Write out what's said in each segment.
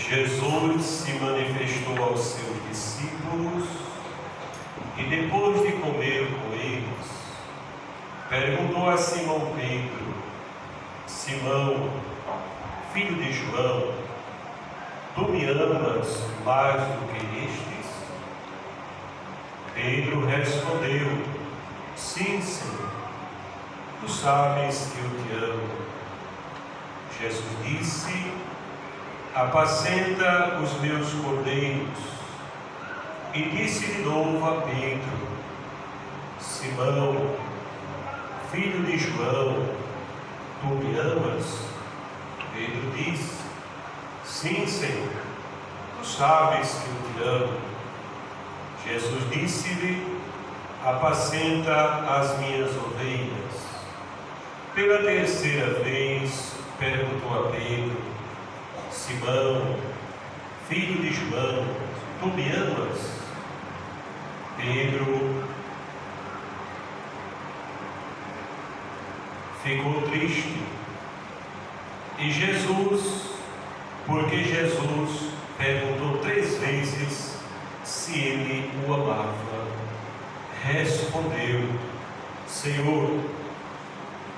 Jesus se manifestou aos seus discípulos e, depois de comer com eles, perguntou a Simão Pedro: Simão, filho de João, tu me amas mais do que estes? Pedro respondeu: Sim, Senhor, tu sabes que eu te amo. Jesus disse: apacenta os meus cordeiros. E disse de novo a Pedro: Simão, filho de João, tu me amas? Pedro disse: Sim, Senhor, tu sabes que eu te amo. Jesus disse-lhe: apacenta as minhas ovelhas. Pela terceira vez perguntou a Pedro: Simão, filho de João, tu me amas? Pedro ficou triste. E porque Jesus perguntou 3 vezes se ele o amava, respondeu: Senhor,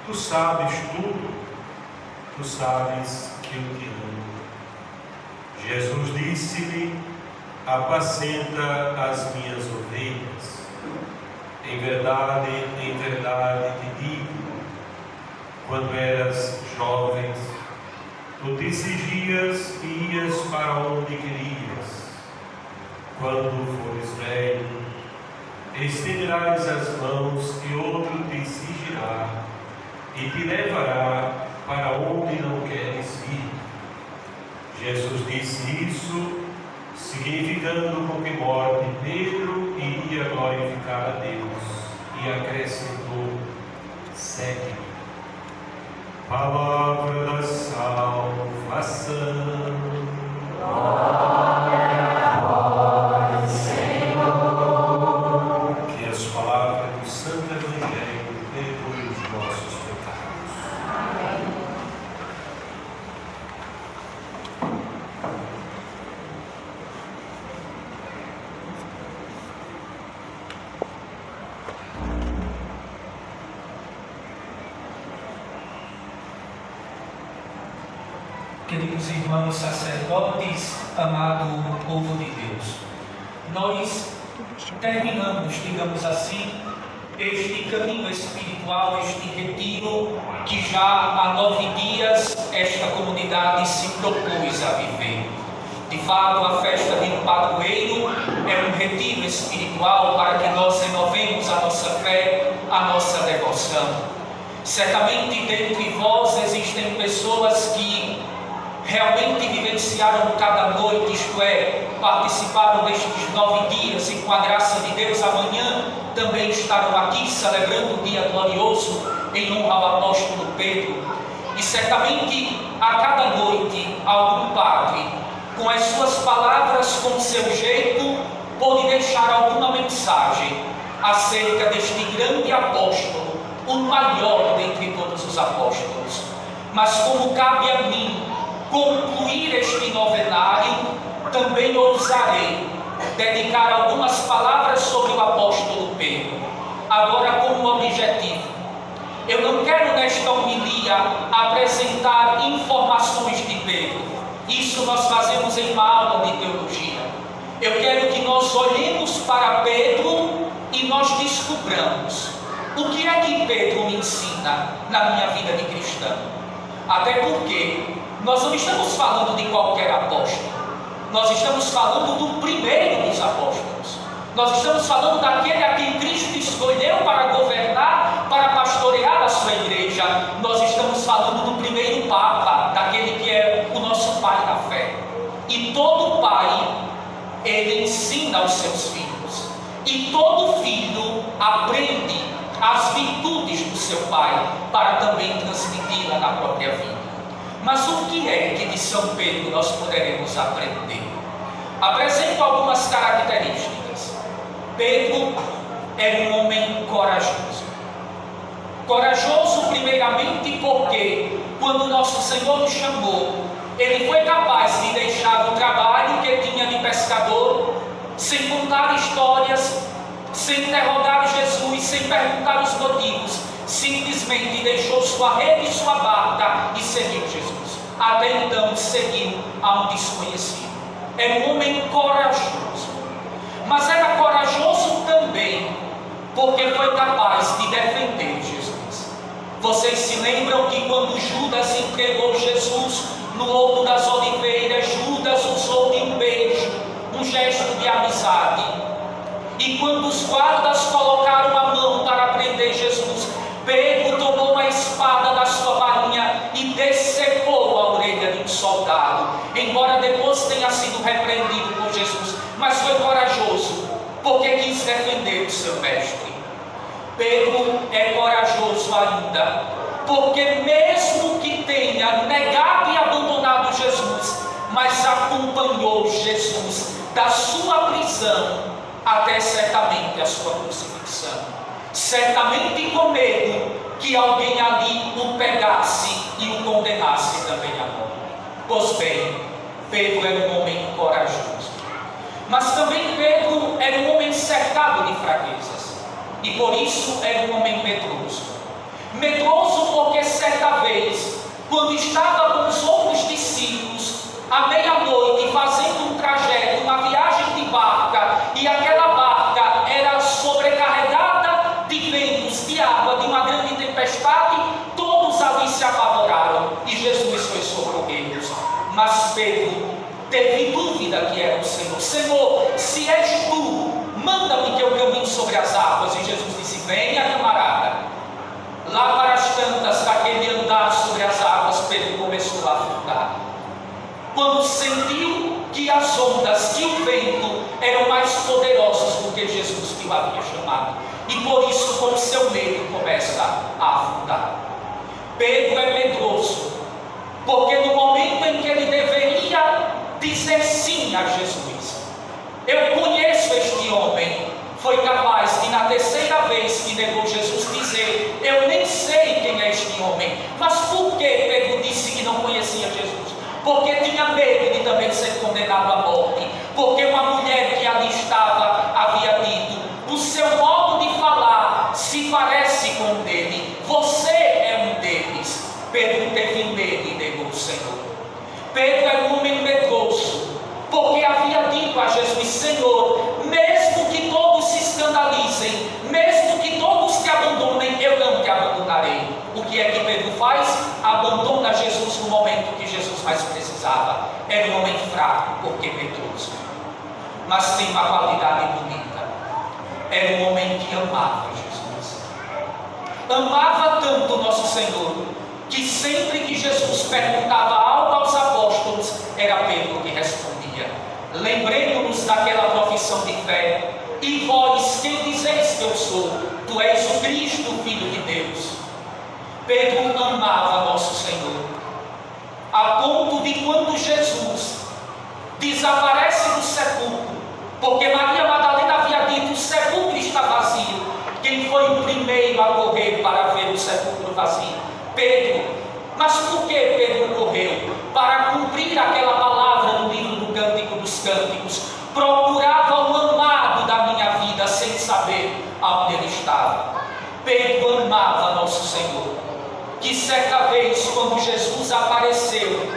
tu sabes tudo, tu sabes que eu te amo. Jesus disse-lhe: apacenta as minhas ovelhas. Em verdade te digo, quando eras jovem, tu te exigias e ias para onde querias. Quando fores velho, estenderás as mãos e outro te exigirá e te levará para onde não queres ir. Jesus disse isso, significando com que morte Pedro iria glorificar a Deus, e acrescentou: segue-me. Palavra da salvação. Glória a vós, Senhor. Que as palavras do Santo Evangelho perdoem os nossos pecados. Amém. Queridos irmãos sacerdotes, amado povo de Deus, nós terminamos, digamos assim, este caminho espiritual, este retiro que já há 9 dias esta comunidade se propôs a viver. De fato, a festa de padroeiro é um retiro espiritual para que nós renovemos a nossa fé, a nossa devoção. Certamente dentre vós existem pessoas que realmente vivenciaram cada noite, isto é, participaram destes 9 dias e com a graça de Deus amanhã também estarão aqui celebrando o dia glorioso em honra ao apóstolo Pedro. E certamente a cada noite algum padre, com as suas palavras, com o seu jeito, pode deixar alguma mensagem acerca deste grande apóstolo, o maior dentre todos os apóstolos. Mas como cabe a mim concluir este novenário, também ousarei dedicar algumas palavras sobre o apóstolo Pedro, agora como objetivo. Eu não quero nesta homilia apresentar informações de Pedro, isso nós fazemos em uma aula de teologia. Eu quero que nós olhemos para Pedro e nós descobramos o que é que Pedro me ensina na minha vida de cristão. Até porque nós não estamos falando de qualquer apóstolo, nós estamos falando do primeiro dos apóstolos. Nós estamos falando daquele a quem Cristo escolheu para governar, para pastorear a sua igreja. Nós estamos falando do primeiro Papa, daquele que é o nosso pai da fé. E todo pai, ele ensina aos seus filhos. E todo filho aprende as virtudes do seu pai, para também transmiti-la na própria vida. Mas o que é que de São Pedro nós poderemos aprender? Apresento algumas características. Pedro era um homem corajoso. Corajoso primeiramente porque, quando nosso Senhor o chamou, ele foi capaz de deixar o trabalho que tinha de pescador, sem contar histórias, sem interrogar Jesus, sem perguntar os motivos, simplesmente deixou sua rede e sua barca e seguiu Jesus. Até então seguiu a um desconhecido. Era um homem corajoso, mas era corajoso também porque foi capaz de defender Jesus. Vocês se lembram que quando Judas entregou Jesus no Horto das Oliveiras, Judas usou de um beijo, um gesto de amizade. E quando os guardas colocaram a mão para prender Jesus, Pedro tomou uma espada da sua bainha e decepou a orelha de um soldado, embora depois tenha sido repreendido por Jesus, mas foi corajoso, porque quis defender o seu mestre. Pedro é corajoso ainda, porque mesmo que tenha negado e abandonado Jesus, mas acompanhou Jesus da sua prisão até certamente a sua crucifixão. Certamente com medo que alguém ali o pegasse e o condenasse também à morte. Pois bem, Pedro era um homem corajoso. Mas também Pedro era um homem cercado de fraquezas. E por isso era um homem medroso. Medroso porque certa vez, quando estava com os outros discípulos, à meia-noite, fazendo um trajeto, uma viagem de barca, e aquela barca era sobrecarregada de ventos, de água, de uma grande tempestade, todos ali se apavoraram e Jesus foi socorrê-los. Mas Pedro teve dúvida que era o Senhor. Senhor, se és tu, manda-me que eu caminhe sobre as águas. E Jesus disse: venha, camarada. Lá para as tantas daquele andar sobre as águas, Pedro começou a afundar. Quando sentiu que as ondas, que o vento eram mais poderosos do que Jesus que o havia chamado, e por isso, com seu medo, começa a afundar. Pedro é medroso, porque no momento em que ele deveria dizer sim a Jesus, eu conheço este homem, foi capaz de, na terceira vez que negou Jesus, dizer: eu nem sei quem é este homem. Mas por que Pedro disse que não conhecia Jesus? Porque tinha medo de também ser condenado à morte. Porque uma mulher que ali estava havia dito: o seu modo de falar se parece com o dele, você é um deles. Pedro teve medo e negou o Senhor. Pedro era um homem medroso, porque havia dito a Jesus: Senhor, mesmo que todos se escandalizem, mesmo que todos te abandonem, eu não te abandonarei. O que é que Pedro faz? Abandona Jesus no momento que Jesus mais precisava. Era um homem fraco, porque medroso, mas tem uma qualidade bonita. Era um homem que amava Jesus. Amava tanto o nosso Senhor, que sempre que Jesus perguntava algo aos apóstolos, era Pedro que respondia. Lembremos-nos daquela profissão de fé: e vós, quem dizeis que eu sou? Tu és o Cristo, o Filho de Deus. Pedro amava nosso Senhor, a ponto de, quando Jesus desaparece do sepulcro, porque Maria Madalena havia dito: o sepulcro está vazio, Pedro a correr para ver o sepulcro vazio. Pedro, mas por que Pedro correu? Para cumprir aquela palavra no livro do Cântico dos Cânticos. Procurava o amado da minha vida sem saber aonde ele estava. Pedro amava nosso Senhor, que certa vez, quando Jesus apareceu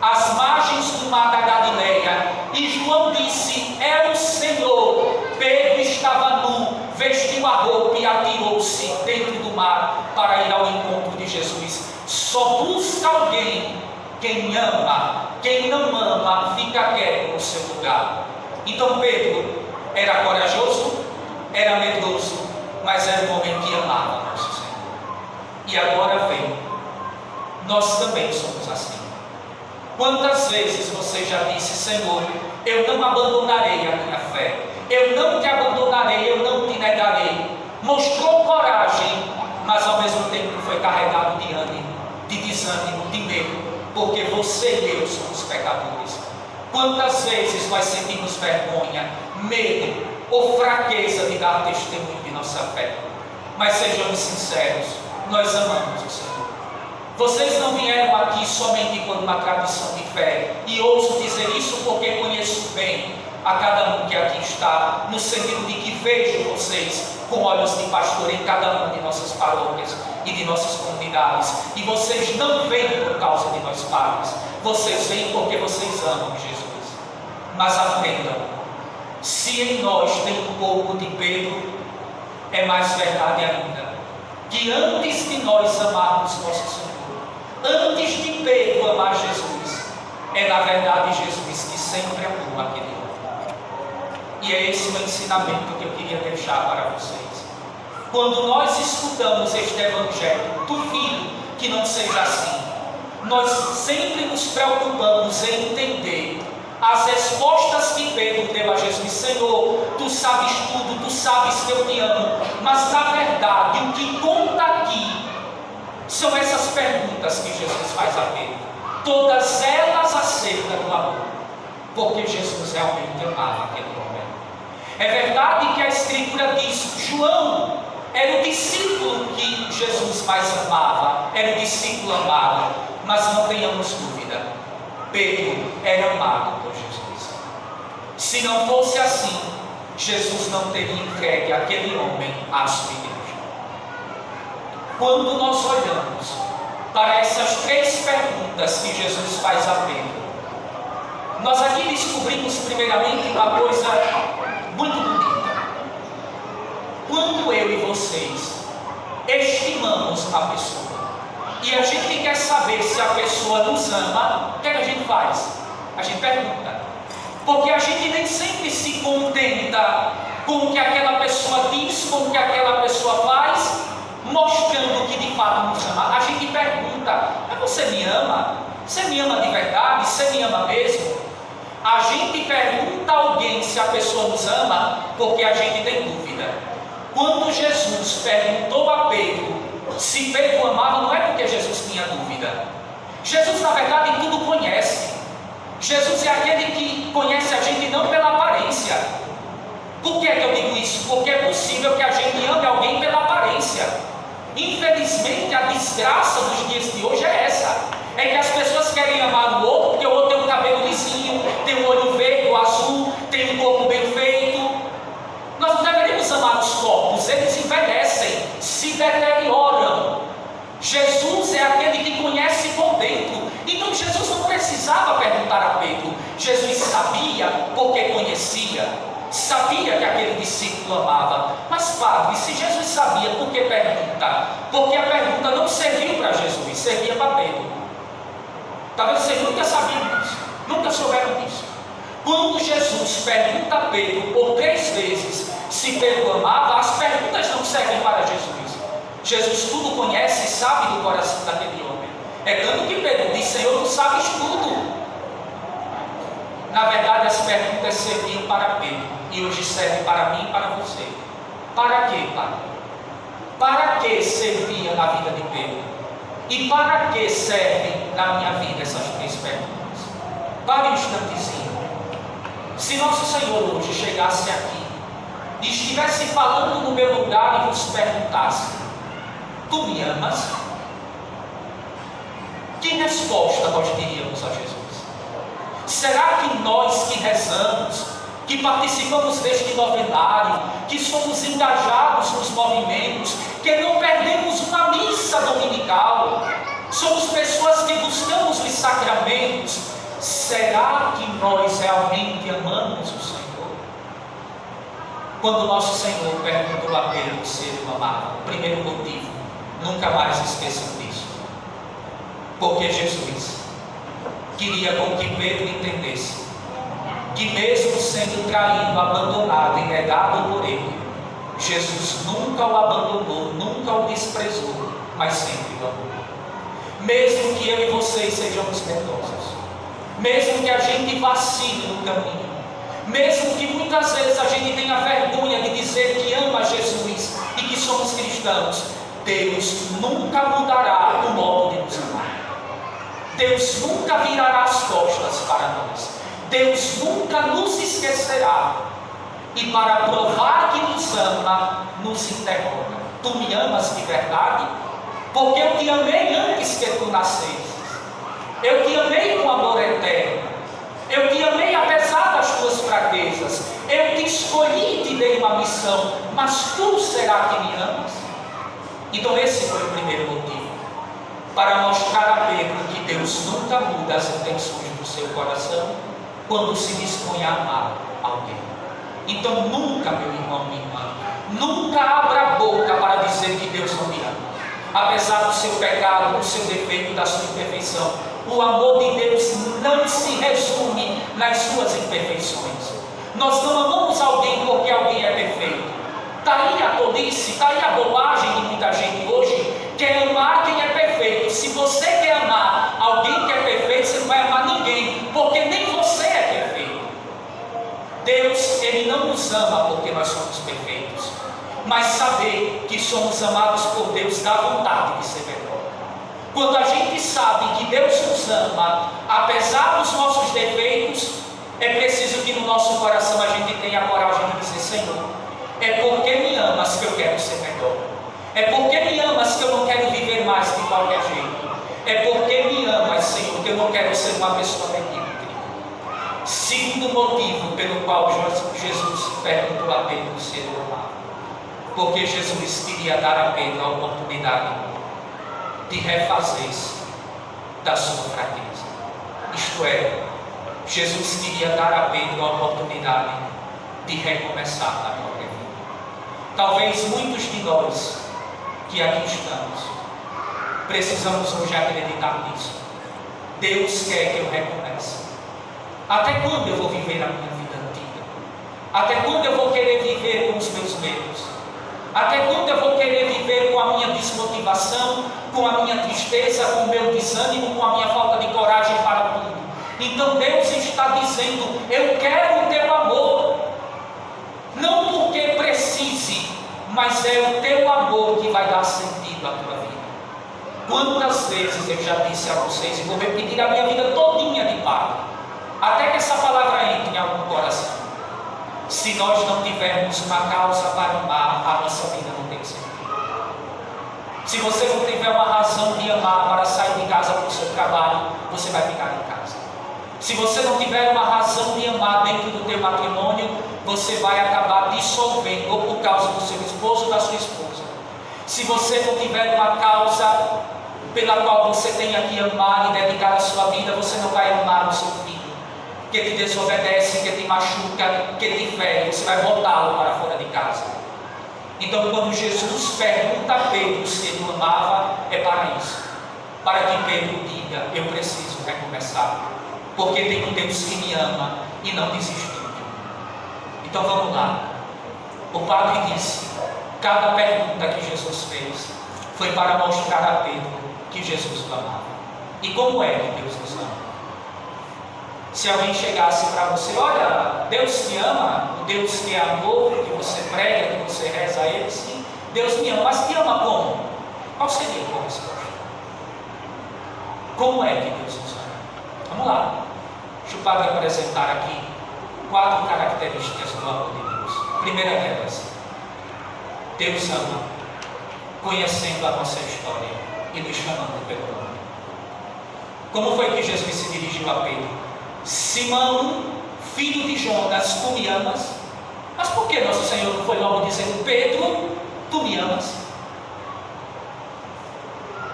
às margens do mar da Galileia, e João disse: é o Senhor, Pedro estava nu, vestiu a roupa e atirou-se dentro do mar para ir ao encontro de Jesus. Só busca alguém quem ama. Quem não ama fica quieto no seu lugar. Então Pedro era corajoso, era medroso, mas era um homem que amava nosso Senhor. E agora vem, nós também somos assim. Quantas vezes você já disse: Senhor, eu não abandonarei a minha fé, eu não te abandonarei, eu não te negarei. Mostrou coragem, mas ao mesmo tempo foi carregado de ânimo, de desânimo, de medo, porque você e eu somos pecadores. Quantas vezes nós sentimos vergonha, medo ou fraqueza de dar testemunho de nossa fé? Mas sejamos sinceros, nós amamos o Senhor. Vocês não vieram aqui somente por uma tradição de fé, e ouso dizer isso porque conheço bem a cada um que aqui está, no sentido de que vejo vocês com olhos de pastor em cada uma de nossas paróquias e de nossas comunidades, e vocês não vêm por causa de nós padres, vocês vêm porque vocês amam Jesus. Mas aprendam, se em nós tem um pouco de Pedro, é mais verdade ainda, que antes de nós amarmos nosso Senhor, antes de Pedro amar Jesus, é na verdade Jesus que sempre amou aquele homem. E é esse o ensinamento que eu queria deixar para vocês. Quando nós escutamos este Evangelho, duvido que não seja assim. Nós sempre nos preocupamos em entender as respostas que Pedro deu a Jesus. Senhor, tu sabes tudo, tu sabes que eu te amo. Mas na verdade, o que conta aqui são essas perguntas que Jesus faz a Pedro, todas elas acerca do amor, porque Jesus realmente amava aquele homem. É verdade que a Escritura diz: João era o discípulo que Jesus mais amava, era o discípulo amado, mas não tenhamos dúvida, Pedro era amado por Jesus. Se não fosse assim, Jesus não teria entregue aquele homem à sua igreja. Quando nós olhamos para essas três perguntas que Jesus faz a Pedro, nós aqui descobrimos primeiramente uma coisa muito bonita. Quando eu e vocês estimamos a pessoa e a gente quer saber se a pessoa nos ama, o que a gente faz? A gente pergunta. Porque a gente nem sempre se contenta com o que aquela pessoa diz, com o que aquela pessoa faz, mostrando que de fato nos ama. A gente pergunta: mas você me ama? Você me ama de verdade? Você me ama mesmo? A gente pergunta a alguém se a pessoa nos ama porque a gente tem dúvida. Quando Jesus perguntou a Pedro se Pedro amava, não é porque Jesus tinha dúvida. Jesus, na verdade, tudo conhece. Jesus é aquele que conhece a gente não pela aparência. Por que é que eu digo isso? Porque é possível que a gente ame alguém pela aparência. Infelizmente, a desgraça dos dias de hoje é essa: é que as pessoas querem amar o outro porque o outro tem um cabelo lisinho, tem um olho verde ou azul, tem um corpo bem feito. Nós não deveríamos amar os corpos, eles envelhecem, se deterioram. Jesus é aquele que conhece por dentro. Então Jesus não precisava perguntar a Pedro. Jesus sabia porque conhecia. Sabia que aquele discípulo amava. Mas padre, se Jesus sabia, por que pergunta? Porque a pergunta não serviu para Jesus, servia para Pedro. Talvez vocês nunca sabiam disso, nunca souberam disso. Quando Jesus pergunta a Pedro por 3 vezes se Pedro amava, as perguntas não servem para Jesus. Jesus tudo conhece e sabe do coração daquele homem. É tanto que Pedro diz: Senhor, tu sabes tudo. Na verdade, as perguntas serviam para Pedro e hoje servem para mim e para você. Para quê, Pai? Para que servia na vida de Pedro? E para que servem na minha vida essas 3 perguntas? Pare um instantezinho. Se nosso Senhor hoje chegasse aqui e estivesse falando no meu lugar e vos perguntasse: Tu me amas? Que resposta nós diríamos a Jesus? Será que nós que rezamos, que participamos deste novenário, que somos engajados nos movimentos, que não perdemos uma missa dominical, somos pessoas que buscamos os sacramentos, será que nós realmente amamos o Senhor? Quando nosso Senhor perguntou a Pedro se ele o amava, primeiro motivo, nunca mais esqueçam disso, porque Jesus queria com que Pedro entendesse que mesmo sendo traído, abandonado e negado por ele, Jesus nunca o abandonou, nunca o desprezou, mas sempre o amou. Mesmo que eu e vocês sejamos piedosos, mesmo que a gente vacile no caminho, mesmo que muitas vezes a gente tenha vergonha de dizer que ama Jesus e que somos cristãos, Deus nunca mudará o modo de nos amar. Deus nunca virará as costas para nós. Deus nunca nos esquecerá. E para provar que nos ama, nos interroga: tu me amas de verdade? Porque eu te amei antes que tu nascesses. Eu te amei com amor eterno. Eu te amei apesar das tuas fraquezas. Eu te escolhi e te dei uma missão. Mas tu será que me amas? Então esse foi o primeiro motivo, para mostrar a Pedro que Deus nunca muda as intenções do seu coração quando se dispõe a amar alguém. Então nunca, meu irmão, minha irmã, nunca abra a boca para dizer que Deus não me ama. Apesar do seu pecado, do seu defeito, da sua imperfeição, o amor de Deus não se resume nas suas imperfeições. Nós não amamos alguém porque alguém é perfeito. Está aí a tolice, está aí a bobagem de muita gente hoje, quer amar quem é perfeito. Se você quer amar alguém que é perfeito, você não vai amar ninguém, porque nem você é perfeito. Deus, Ele não nos ama porque nós somos perfeitos, mas saber que somos amados por Deus dá vontade de ser melhor. Quando a gente sabe que Deus nos ama, apesar dos nossos defeitos, é preciso que no nosso coração a gente tenha a coragem de dizer: Senhor, é porque me amas que eu quero ser melhor. É porque me amas que eu não quero viver mais de qualquer jeito. É porque me amas, Senhor, que eu não quero ser uma pessoa medíocre. Segundo motivo pelo qual Jesus perguntou a Pedro se ele o amava. Porque Jesus queria dar a Pedro a oportunidade de refazer-se da sua fraqueza. Isto é, Jesus queria dar a Pedro a oportunidade de recomeçar na própria vida. Talvez muitos de nós que aqui estamos precisamos hoje acreditar nisso. Deus quer que eu recomece. Até quando eu vou viver a minha vida antiga? Até quando eu vou querer viver com os meus medos? Até quando eu vou querer viver com a minha desmotivação, com a minha tristeza, com o meu desânimo, com a minha falta de coragem para tudo? Então Deus está dizendo: eu quero o teu amor. Não porque precise, mas é o teu amor que vai dar sentido à tua vida. Quantas vezes eu já disse a vocês, e vou repetir a minha vida todinha de Pai, até que essa palavra entre em algum coração: se nós não tivermos uma causa para amar, a nossa vida não tem sentido. Se você não tiver uma razão de amar para sair de casa para o seu trabalho, você vai ficar em casa. Se você não tiver uma razão de amar dentro do teu matrimônio, você vai acabar dissolvendo, ou por causa do seu esposo ou da sua esposa. Se você não tiver uma causa pela qual você tenha que amar e dedicar a sua vida, você não vai amar o seu filho, que te desobedece, que te machuca, que te fere. Você vai botá-lo para fora de casa. Então, quando Jesus pergunta a Pedro se ele o amava, é para isso, para que Pedro diga: eu preciso recomeçar, porque tem um Deus que me ama e não desistiu de mim. Então vamos lá. O padre disse: cada pergunta que Jesus fez foi para mostrar a Pedro que Jesus o amava. E como é que Deus nos ama? Se alguém chegasse para você: olha, Deus te ama, o Deus que é amor, que você prega, que você reza a Ele, sim, Deus me ama, mas te ama como? Qual seria a tua resposta? Como é que Deus nos ama? Vamos lá. Deixa o padre apresentar aqui 4 características do amor de Deus. Primeira delas: Deus ama conhecendo a nossa história e nos chamando pelo nome. Como foi que Jesus se dirigiu a Pedro? Simão, filho de Jonas, tu me amas? Mas por que nosso Senhor não foi logo dizendo: Pedro, tu me amas?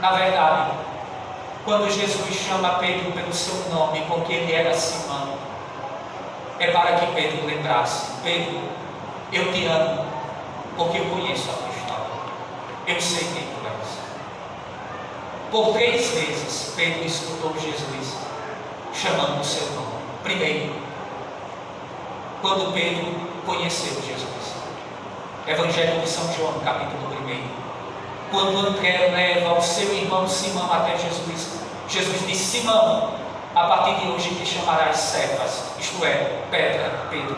Na verdade, quando Jesus chama Pedro pelo seu nome, porque ele era Simão, é para que Pedro lembrasse: Pedro, eu te amo, porque eu conheço a tua história. Eu sei quem tu és. Por 3 vezes, Pedro escutou Jesus chamando o seu nome. Primeiro, quando Pedro conheceu Jesus. Evangelho de São João, capítulo 1. Quando André leva o seu irmão Simão até Jesus, Jesus diz: Simão, a partir de hoje te chamarás Cefas, isto é, pedra, Pedro.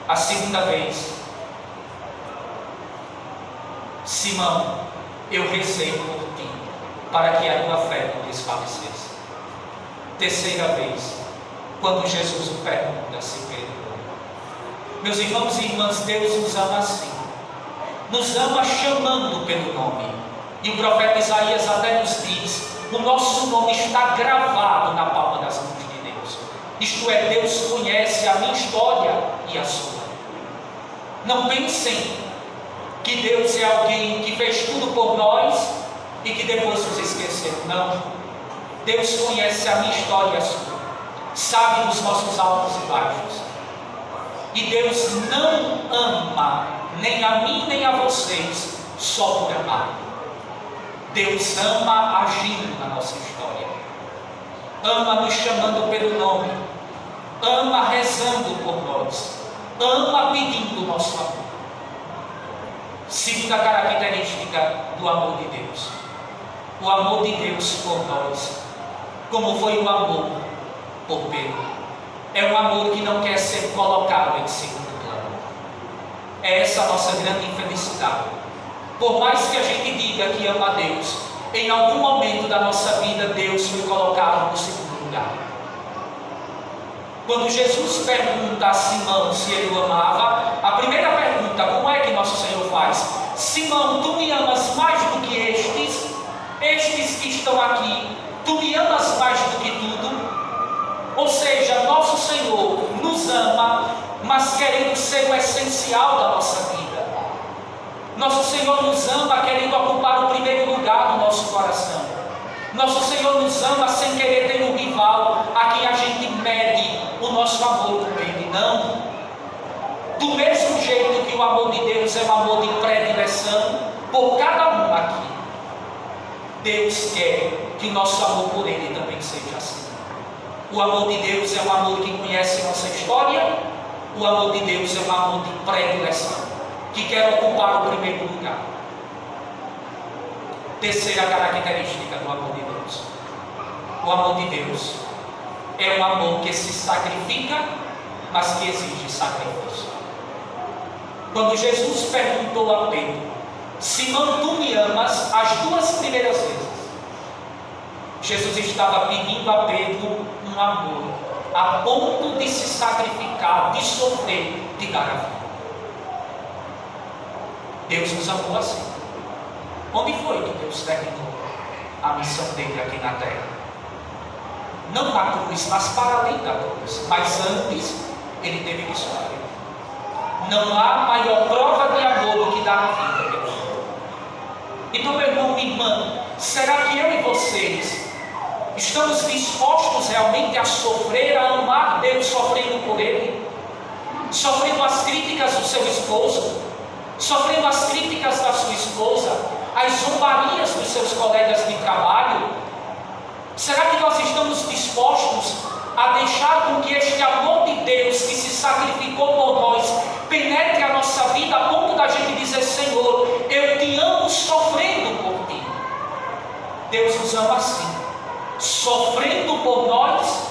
A segunda vez: Simão, eu rezei por ti, para que a tua fé não desfalecesse. Terceira vez, quando Jesus o pergunta se Pedro. Meus irmãos e irmãs, Deus nos ama assim. Nos ama chamando pelo nome. E o profeta Isaías até nos diz: o nosso nome está gravado na palma das mãos de Deus. Isto é, Deus conhece a minha história e a sua. Não pensem que Deus é alguém que fez tudo por nós e que depois nos esqueceu. Não. Deus conhece a minha história e a sua. Sabe dos nossos altos e baixos. E Deus não ama nem a mim nem a vocês só por amar. Deus ama agindo na nossa história. Ama nos chamando pelo nome. Ama rezando por nós. Ama pedindo o nosso amor. Segunda característica do amor de Deus. O amor de Deus por nós, como foi o amor por Pedro. É um amor que não quer ser colocado em segundo plano. É essa a nossa grande infelicidade. Por mais que a gente diga que ama a Deus, em algum momento da nossa vida Deus foi colocado no segundo lugar. Quando Jesus pergunta a Simão se ele o amava, a primeira pergunta, como é que nosso Senhor faz? Simão, tu me amas mais do que estes? Estes que estão aqui, tu me amas mais do que tudo? Ou seja, nosso Senhor nos ama, mas querendo ser o essencial da nossa vida. Nosso Senhor nos ama querendo ocupar o primeiro lugar do nosso coração. Nosso Senhor nos ama sem querer ter um rival a quem a gente mede o nosso amor por Ele. Não. Do mesmo jeito que o amor de Deus é um amor de predileção por cada um aqui, Deus quer que o nosso amor por Ele também seja assim. O amor de Deus é um amor que conhece nossa história. O amor de Deus é um amor de predileção, que quer ocupar o primeiro lugar. Terceira característica do amor de Deus. O amor de Deus é um amor que se sacrifica, mas que exige sacrifício. Quando Jesus perguntou a Pedro: Simão, tu me amas? As 2 primeiras vezes, Jesus estava pedindo a Pedro um amor a ponto de se sacrificar, de sofrer, de dar a vida. Deus nos amou assim. Onde foi que Deus terminou a missão dele aqui na terra? Não na cruz, mas para além da cruz. Mas antes, ele teve que sofrer. Não há maior prova de amor do que dar a vida pelo outro. Então, meu irmão, minha irmã, será que eu e vocês estamos dispostos realmente a sofrer, a amar Deus sofrendo por Ele? Sofrendo as críticas do seu esposo, sofrendo as críticas da sua esposa, as zombarias dos seus colegas de trabalho? Será que nós estamos dispostos a deixar com que este amor de Deus que se sacrificou por nós penetre a nossa vida a ponto da gente dizer: Senhor, eu te amo sofrendo por ti? Deus nos ama assim, sofrendo por nós,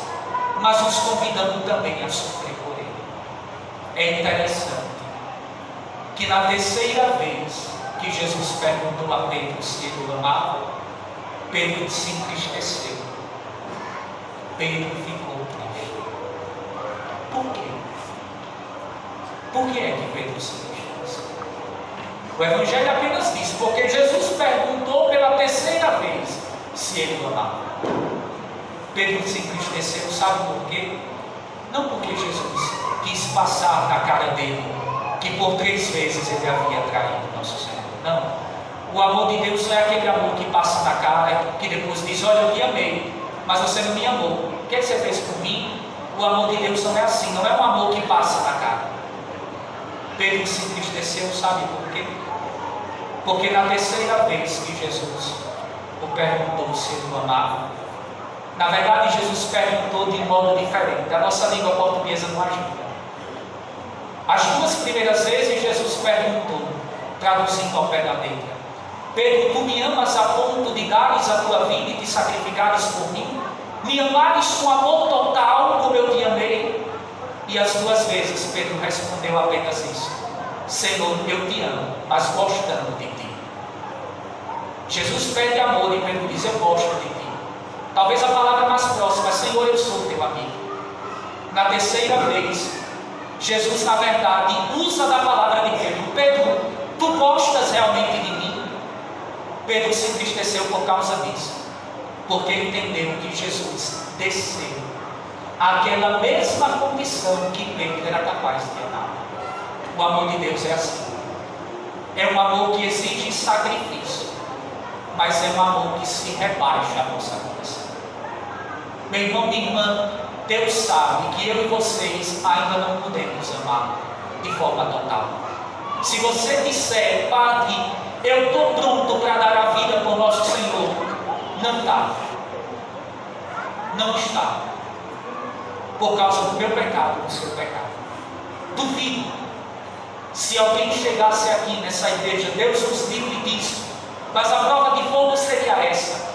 mas nos convidando também a sofrer por Ele. É interessante que na terceira vez que Jesus perguntou a Pedro se ele o amava, Pedro se entristeceu. Pedro ficou triste. Por quê? Por que é que Pedro se entristeceu? O Evangelho apenas diz: isso, porque Jesus perguntou pela terceira vez se ele o amava. Pedro se entristeceu, sabe por quê? Não porque Jesus quis passar na cara dele que por 3 vezes ele havia traído nosso Senhor. Não. O amor de Deus não é aquele amor que passa na cara, que depois diz: olha, eu te amei, mas você não me amou. O que você fez por mim? O amor de Deus não é assim, não é um amor que passa na cara. Pedro se entristeceu, sabe por quê? Porque na terceira vez que Jesus o perguntou se ele o amava, na verdade Jesus perguntou de modo diferente. A nossa língua portuguesa não ajuda. As 2 primeiras vezes Jesus perguntou, traduzindo ao pé da letra: Pedro, tu me amas a ponto de dares a tua vida e te sacrificares por mim? Me amares com amor total como eu te amei? E as 2 vezes Pedro respondeu apenas isso: Senhor, eu te amo, mas gostando de ti. Jesus pede amor e Pedro diz: eu gosto de ti. Talvez a palavra mais próxima: Senhor, eu sou teu amigo. Na terceira vez, Jesus, na verdade, usa da palavra de Pedro: Pedro, tu gostas realmente de mim? Pedro se entristeceu por causa disso, porque entendeu que Jesus desceu àquela mesma condição que Pedro era capaz de amar. O amor de Deus é assim. É um amor que exige sacrifício, mas é um amor que se rebaixa à nossa condição. Meu irmão, minha irmã, Deus sabe que eu e vocês ainda não podemos amar de forma total. Se você disser: Padre, eu estou pronto para dar a vida por nosso Senhor, não está. Não está. Por causa do meu pecado, do seu pecado. Duvido. Se alguém chegasse aqui nessa igreja, Deus nos livre disso, mas a prova de fogo seria essa: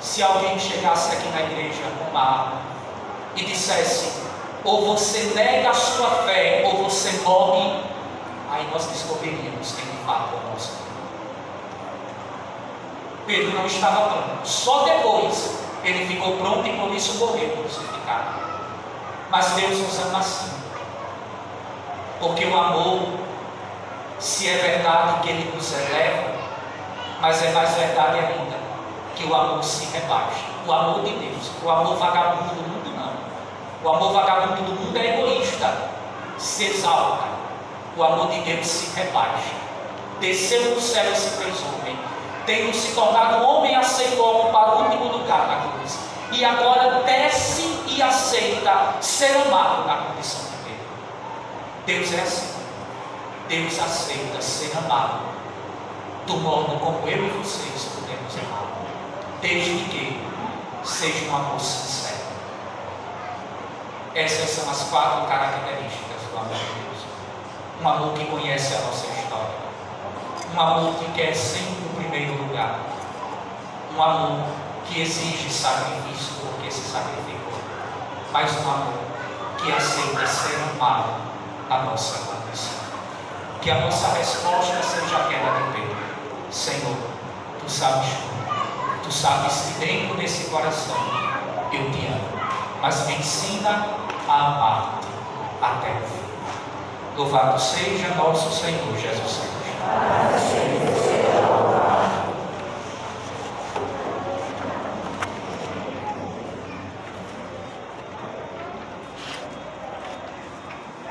se alguém chegasse aqui na igreja com uma arma e dissesse: ou você nega a sua fé ou você morre, aí nós descobriríamos quem de fato é o nosso Deus. Pedro não estava pronto, só depois ele ficou pronto e por isso morreu crucificado. Mas Deus nos ama assim, porque o amor, se é verdade que ele nos eleva, mas é mais verdade ainda que o amor se rebaixa. O amor de Deus, o amor vagabundo do mundo não. O amor vagabundo do mundo é egoísta, se exalta. O amor de Deus se rebaixa. Desceu do céu e se fez homem, tendo se tornado homem, aceitou para o último lugar na cruz, e agora desce e aceita ser amado na condição de Deus. Deus é assim. Deus aceita ser amado do modo como eu e vocês podemos amar, desde que seja um amor sincero. Essas são as 4 características do amor de Deus. Um amor que conhece a nossa história, um amor que quer sempre o primeiro lugar, um amor que exige sacrifício porque se sacrificou, mas um amor que aceita ser amado na nossa condição. Que a nossa resposta seja aquela de Pedro: Senhor, tu sabes tudo, tu sabes que dentro desse coração eu te amo, mas me ensina a amar-te até o fim. Louvado seja nosso Senhor Jesus Cristo.